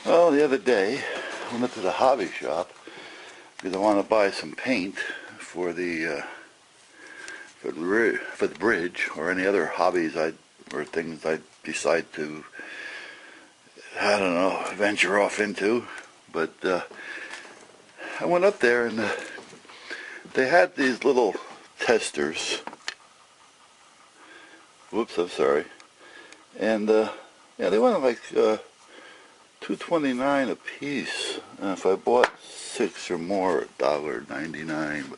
Well, the other day I went to the hobby shop because I want to buy some paint for the bridge or any other hobbies or things I decide to, I don't know, venture off into. But I went up there and they had these little testers. Whoops, I'm sorry. And yeah, they went like $2.29 a piece. And if I bought 6 or more, $1.99.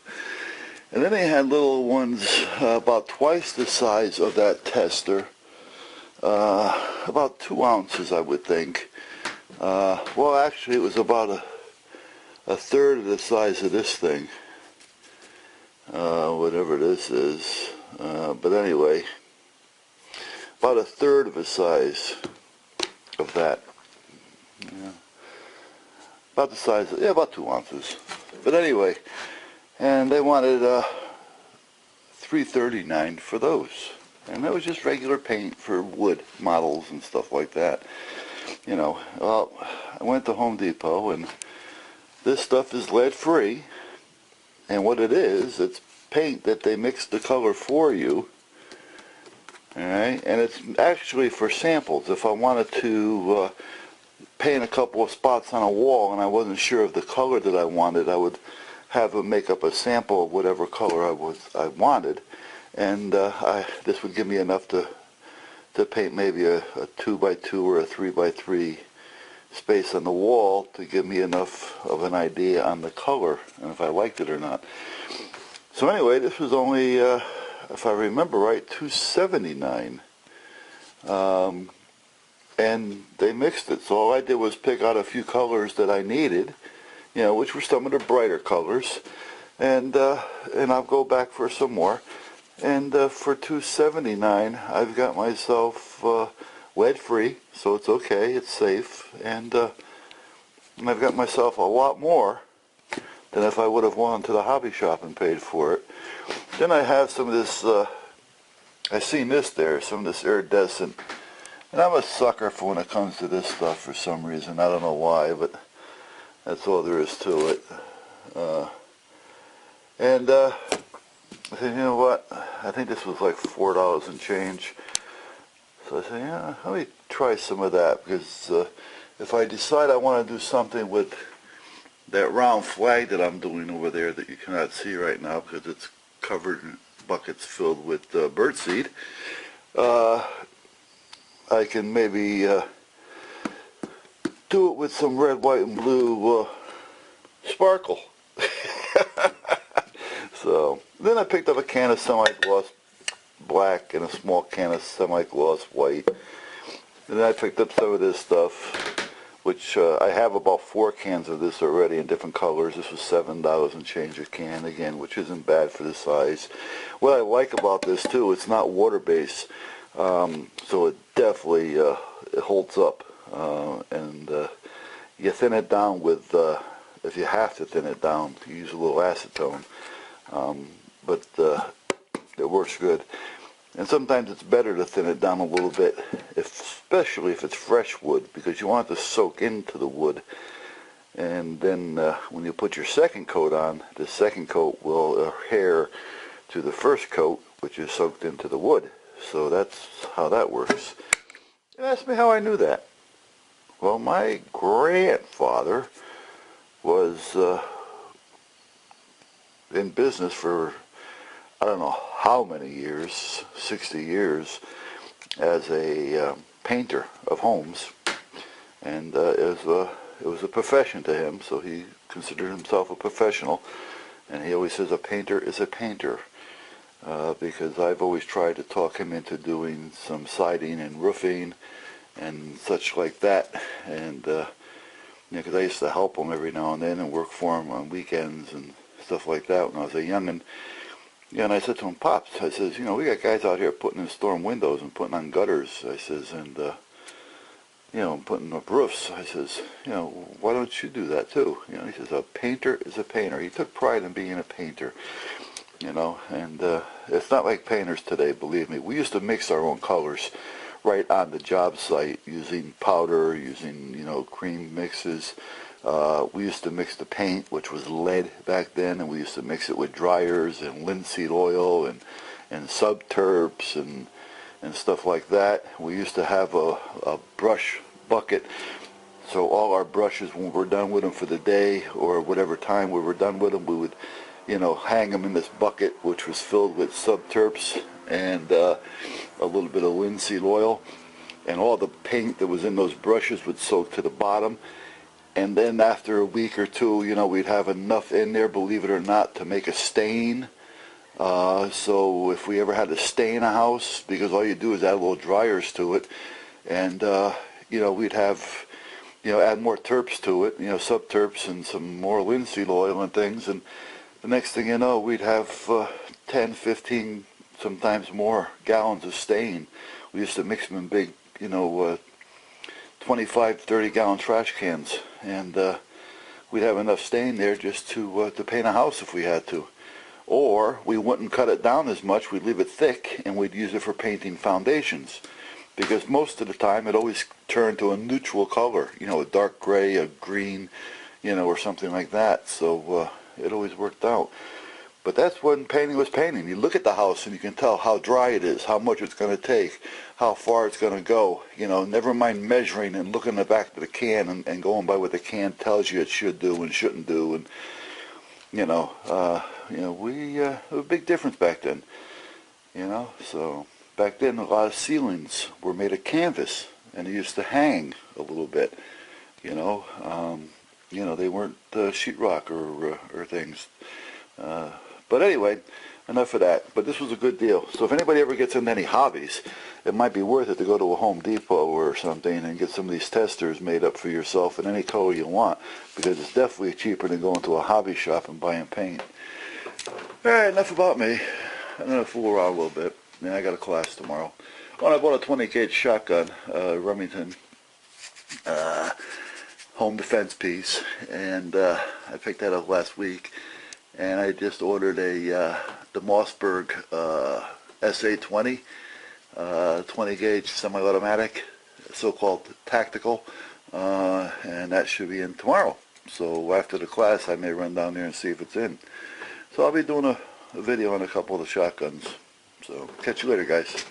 And then they had little ones about twice the size of that tester, about 2 ounces, I would think. Well, actually, it was about a third of the size of this thing, whatever this is. But anyway, about a third of the size of that. Yeah. About the size of, yeah, about 2 ounces. But anyway, and they wanted $3.39 for those. And that was just regular paint for wood models and stuff like that. You know, well, I went to Home Depot, and this stuff is lead-free. And what it is, it's paint that they mix the color for you. Alright, and it's actually for samples. If I wanted to paint a couple of spots on a wall and I wasn't sure of the color that I wanted, I would have them make up a sample of whatever color I wanted, and this would give me enough to paint maybe a 2x2 or a 3x3 space on the wall to give me enough of an idea on the color and if I liked it or not. So anyway, this was only, if I remember right, $2.79. And they mixed it, so all I did was pick out a few colors that I needed, you know, which were some of the brighter colors, and I'll go back for some more. And for $2.79, I've got myself lead-free, so it's okay, it's safe, and I've got myself a lot more than if I would have gone to the hobby shop and paid for it. Then I have some of this, I seen this there, some of this iridescent. And I'm a sucker for when it comes to this stuff for some reason. I don't know why, but that's all there is to it. And I said, you know what? I think this was like $4 and change. So I said, yeah, let me try some of that, because if I decide I want to do something with that round flag that I'm doing over there that you cannot see right now because it's covered in buckets filled with birdseed, I can maybe do it with some red, white, and blue sparkle. So then I picked up a can of semi-gloss black and a small can of semi-gloss white. And then I picked up some of this stuff, which I have about 4 cans of this already in different colors. This was $7 and change a can again, which isn't bad for the size. What I like about this too, it's not water-based. So it definitely it holds up, and you thin it down with, if you have to thin it down, you use a little acetone, but it works good. And sometimes it's better to thin it down a little bit, especially if it's fresh wood, because you want it to soak into the wood. And then when you put your second coat on, the second coat will adhere to the first coat, which is soaked into the wood. So that's how that works. You ask me how I knew that. Well, my grandfather was in business for, I don't know how many years, 60 years, as a painter of homes. And it was a profession to him, so he considered himself a professional. And he always says a painter is a painter. Because I've always tried to talk him into doing some siding and roofing and such like that, and you know, because I used to help him every now and then and work for him on weekends and stuff like that when I was a youngin'. Yeah, and I said to him, Pops, I says, you know, we got guys out here putting in storm windows and putting on gutters, I says, and you know, putting up roofs. I says, you know, why don't you do that too? You know, he says, a painter is a painter. He took pride in being a painter. You know, and it's not like painters today, believe me. We used to mix our own colors right on the job site using powder, using, you know, cream mixes. We used to mix the paint, which was lead back then, and we used to mix it with dryers and linseed oil and subterps and stuff like that. We used to have a brush bucket, so all our brushes, when we're done with them for the day or whatever time we were done with them, we would, you know, hang them in this bucket, which was filled with subterps and a little bit of linseed oil, and all the paint that was in those brushes would soak to the bottom. And then after a week or two, you know, we'd have enough in there, believe it or not, to make a stain. So if we ever had to stain a house, because all you do is add little dryers to it, and you know, we'd have, you know, add more terps to it, you know, subterps and some more linseed oil and things, and the next thing you know, we'd have 10, 15, sometimes more gallons of stain. We used to mix them in big, you know, 25, 30 gallon trash cans, and we'd have enough stain there just to paint a house if we had to. Or we wouldn't cut it down as much, we'd leave it thick, and we'd use it for painting foundations, because most of the time it always turned to a neutral color, you know, a dark gray, a green, you know, or something like that. So it always worked out. But that's when painting was painting. You look at the house and you can tell how dry it is, how much it's going to take, how far it's going to go. You know, never mind measuring and looking in the back of the can and going by what the can tells you it should do and shouldn't do. And you know, we a big difference back then. You know, so back then a lot of ceilings were made of canvas and they used to hang a little bit. You know, they weren't sheetrock or things. But anyway, enough of that. But this was a good deal. So if anybody ever gets into any hobbies, it might be worth it to go to a Home Depot or something and get some of these testers made up for yourself in any color you want, because it's definitely cheaper than going to a hobby shop and buying paint. All right, enough about me. I'm going to fool around a little bit. I got a class tomorrow. Oh, and I bought a 20 gauge shotgun, Remington home defense piece, and I picked that up last week. And I just ordered the Mossberg SA-20, 20 gauge semi-automatic, so-called tactical, and that should be in tomorrow. So after the class I may run down there and see if it's in. So I'll be doing a video on a couple of the shotguns. So catch you later, guys.